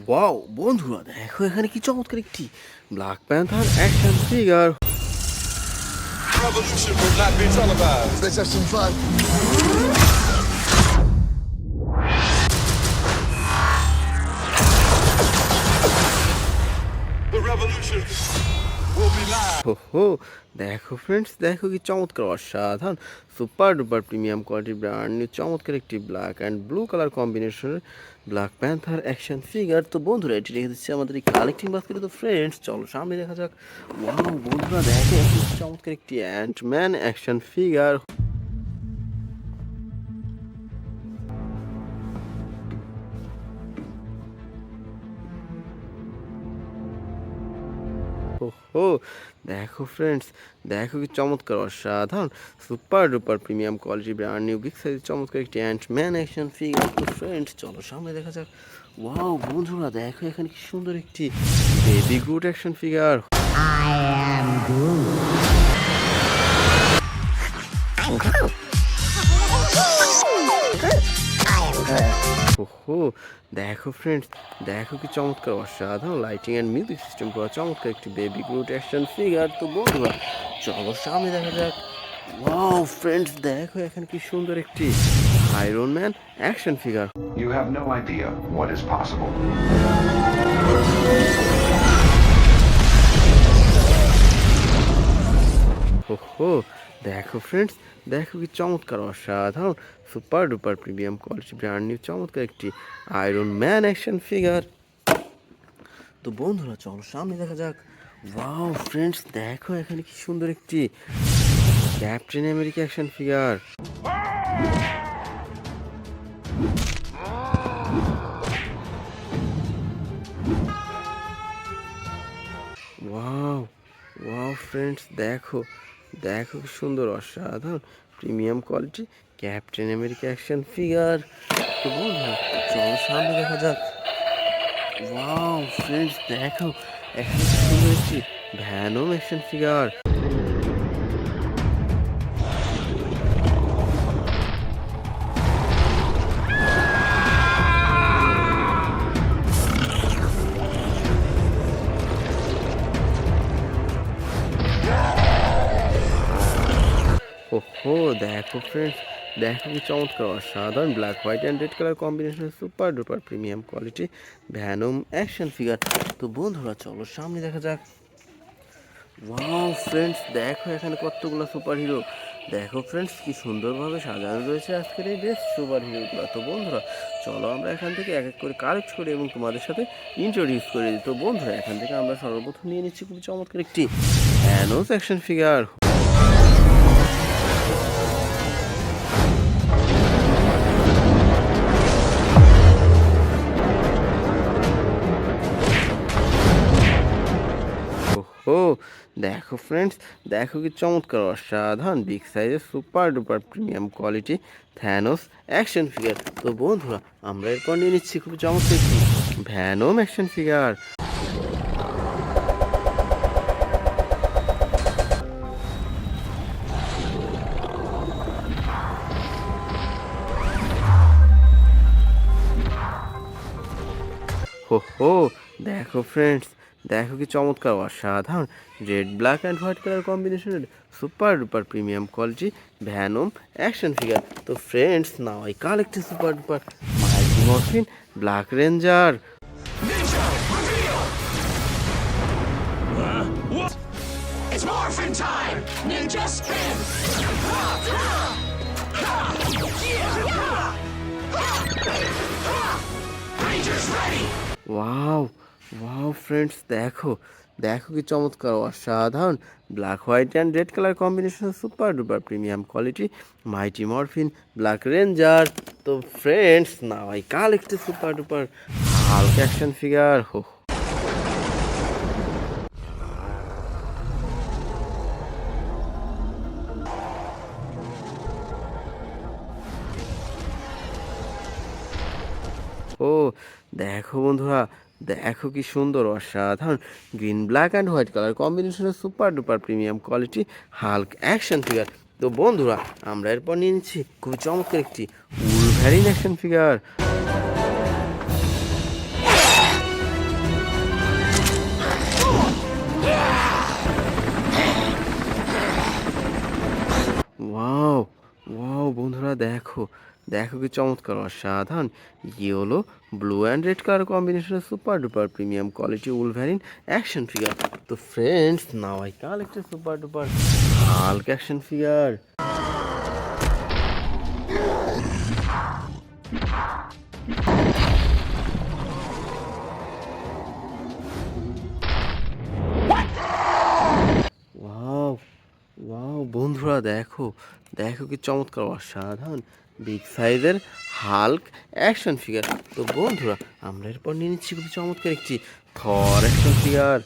Wow বন্ধুরা, দেখো এখানে কি চমৎকার একটি black panther action figure. Revolution will not be televised. Let's have some fun. The revolution will be live. হো দেখো ফ্রেন্ডস, দেখো কি চমৎকার অসাধারণ super duper premium quality brand new চমৎকার একটি ব্ল্যাক অ্যান্ড ব্লু কালার কম্বিনেশনের ব্ল্যাক প্যান্থার অ্যাকশন ফিগার। তো বন্ধুরা এটি রেখে দিচ্ছে আমাদের এই কালেক্টিং বাস্কেটে। তো ফ্রেন্ডস চলো সামনে দেখা যাক। ওয়াও বন্ধুরা, দেখো একটি চমৎকার একটি অ্যান্টম্যান অ্যাকশন ফিগার। ওহো দেখো ফ্রেন্ডস, দেখো কি চমৎকার অসাধারণ super duper premium quality brand new big size চমৎকার একটি অ্যান্টম্যান অ্যাকশন ফিগার। তো ফ্রেন্ডস চলো সামনে দেখা যাক। ওয়াও বন্ধুরা, দেখো এখানে কি সুন্দর একটি বেবি গ্রুট অ্যাকশন ফিগার। ওহো দেখো ফ্রেন্ডস, দেখো কি চমৎকার অসাধারণ লাইটিং অ্যান্ড মিউজিক সিস্টেম করা চমৎকার একটি বেবি গ্রুট অ্যাকশন ফিগার। তো বন্ধুরা চলো সামনে দেখা যাক। ওয়াও ফ্রেন্ডস, দেখো এখানে কি সুন্দর একটি Iron Man action figure. You have no idea what is possible. ওহো দেখো ফ্রেন্ডস, দেখো কি চমৎকার অসাধারণ super duper premium quality brand new চমৎকার একটি আয়রন ম্যান অ্যাকশন ফিগার। তো বন্ধুরা চলো সামনে দেখা যাক। ওয়াও ফ্রেন্ডস, দেখো এখানে কি সুন্দর একটি captain America action figure. Wow wow friends, দেখো দেখো কি সুন্দর অসাধারণ premium quality captain America action figure. তো বন্ধুরা চলো সামনে দেখা যাক। ওয়াও ফ্রেন্ডস, দেখো এখানে কি সুন্দর একটি ভ্যানম অ্যাকশন ফিগার। ওহো দেখো ফ্রেন্ডস, দেখো কি চমৎকার অসাধারণ black white and red colour combination super duper premium quality Venom action figure. তো বন্ধুরা চলো সামনে দেখা যাক। ওয়াও ফ্রেন্ডস, দেখো এখানে কতগুলো সুপার হিরো। দেখো ফ্রেন্ডস কি সুন্দরভাবে সাজানো রয়েছে আজকের এই বেস্ট সুপার হিরোগুলো। তো বন্ধুরা চলো আমরা এখান থেকে এক এক করে কালেক্ট করি এবং তোমাদের সাথে ইন্ট্রোডিউস করে দিই। তো বন্ধুরা এখান থেকে আমরা সর্বপ্রথম নিয়ে নিচ্ছি খুবই চমৎকার একটি থ্যানোস অ্যাকশন ফিগার। ও দেখো ফ্রেন্ডস, দেখো কি চমৎকার অসাধারণ বিগ সাইজের super duper premium quality Thanos action figure. তো বন্ধুরা আমরা এরপর নিয়ে নিচ্ছি খুব চমৎকার একটি ভ্যানম অ্যাকশন ফিগার। হো দেখো ফ্রেন্ডস, দেখো কি চমৎকার অসাধারণ red black and white colour কম্বিনেশনের super duper premium quality Venom action figure. তো friends now I collect super duper mighty morphin black ranger. It's morphin' time! Ninja spin! Rangers ready! Wow wow friends, দেখো দেখো কি চমৎকার অসাধারণ black white and red colour combination super duper premium quality mighty morphin black ranger. তো friends now I collect super duper Hulk action figure. ও দেখো বন্ধুরা, দেখো কি সুন্দর অসাধারণ green black and white colour কম্বিনেশনের super duper premium quality Hulk action figure. তো বন্ধুরা আমরা এরপর নিয়ে নিচ্ছি খুব চমৎকার একটি Wolverine action figure. Wow, wow বন্ধুরা দেখো, দেখো কি চমৎকার অসাধারণ yellow blue and red colour কম্বিনেশনের super duper premium quality Wolverine action figure. তো friends, now I collected super duper Hulk action figure. Wow, wow বন্ধুরা দেখো, দেখো কি চমৎকার অসাধারণ বিগ সাইজের হাল্ক অ্যাকশন ফিগার। তো বন্ধুরা, আমরা এরপর নিয়ে নিচ্ছি খুবই চমৎকার একটি থর অ্যাকশন ফিগার।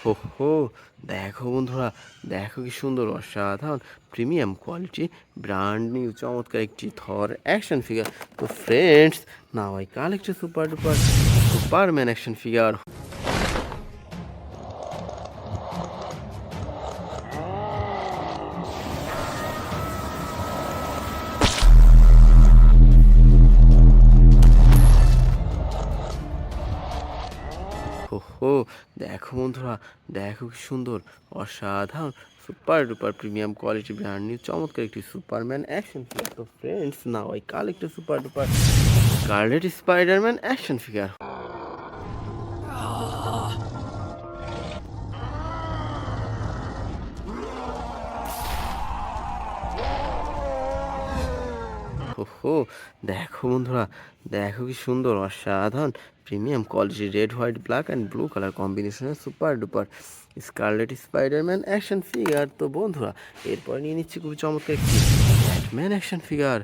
হো হো, দেখো বন্ধুরা, দেখো কি সুন্দর অসাধারণ প্রিমিয়াম কোয়ালিটি ব্র্যান্ড নিউ চমৎকার একটি থর অ্যাকশন ফিগার। তো friends, now I collected super duper Superman action figure. ওহো, দেখো বন্ধুরা, দেখো কি সুন্দর অসাধারণ super duper premium quality brand new চমৎকার একটি সুপারম্যান অ্যাকশন ফিগার। তো friends, now I collected super duper scarlet Spiderman action figure. ওহো, দেখো বন্ধুরা, দেখো কি সুন্দর অসাধারণ premium quality red white black and blue colour কম্বিনেশনের super duper scarlet Spiderman action figure. তো বন্ধুরা, এরপর নিয়ে নিচ্ছি খুবই চমৎকার একটি Batman action figure.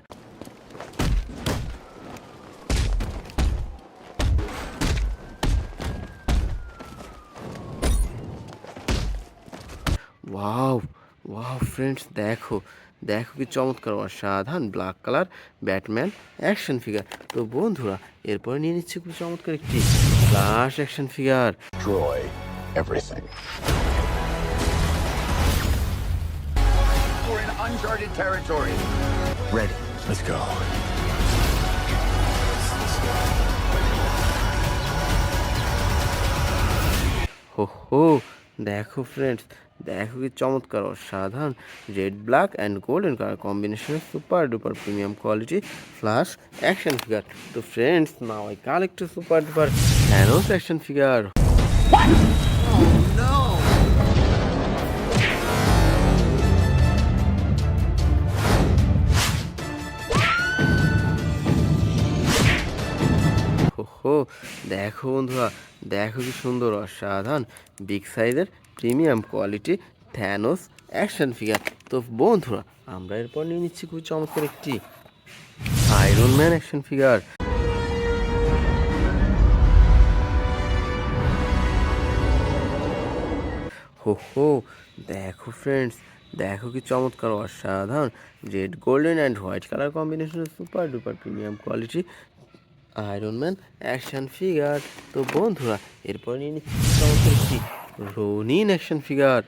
Wow, wow friends দেখো, দেখো কি চমৎকার অসাধারণ black colour Batman action figure. তো বন্ধুরা, এরপরে নিয়ে নিচ্ছি খুব চমৎকার একটি flash action figure. Destroy everything. We're in uncharted territory. Ready. Let's go. হো হো, দেখো ফ্রেন্ডস, দেখো কি চমৎকার অসাধারণ red black and golden colour কম্বিনেশনের super duper premium quality Flash action figure. তো friends, now I collected super duper Thanos action figure. ওহো, দেখো বন্ধুরা, দেখো কি সুন্দর অসাধারণ বিগ সাইজের premium quality Thanos action figure. তো বন্ধুরা, আমরা এরপর নিয়ে নিচ্ছি খুব চমৎকার একটি আয়রন ম্যান অ্যাকশন ফিগার। হো হো, দেখো ফ্রেন্ডস, দেখো কি চমৎকার অসাধারণ red golden and white colour কম্বিনেশনের super duper premium quality Iron Man action figure. তো বন্ধুরা, এরপর নিয়ে নিচ্ছি চমৎকার একটি Ronin action figure.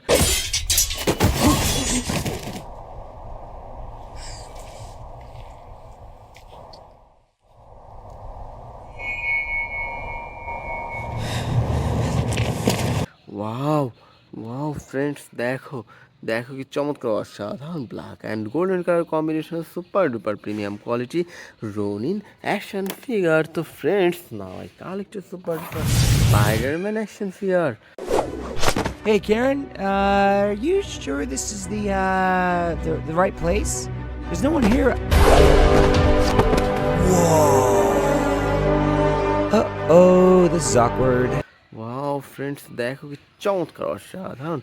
Wow, wow friends দেখো, দেখো কি চমৎকার অসাধারণ black and golden colour combination super duper premium quality Ronin action figure. তো friends, now I collected super duper Spiderman action figure. Hey Karen, are you sure this is the right place? There's no one here. Whoa. Uh-oh, this is awkward. Wow friends, দেখো কি চমৎকার অসাধারণ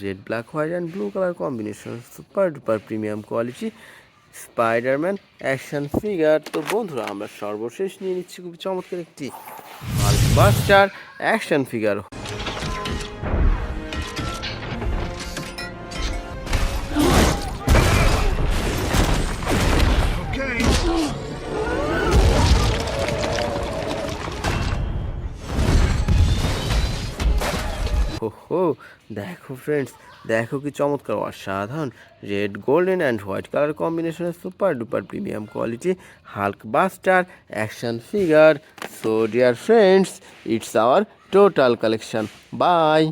red black white and blue colour combination super duper premium quality Spiderman action figure. তো বন্ধুরা, আমরা সর্বশেষ নিয়ে নিচ্ছি খুবই চমৎকার একটি হাল্কবাস্টার অ্যাকশন ফিগার। হো, দেখো ফ্রেন্ডস, দেখো কি চমৎকার অসাধারণ red golden and white colour কম্বিনেশনের super duper premium quality Hulkbuster action figure. So dear friends, it's our total collection. By.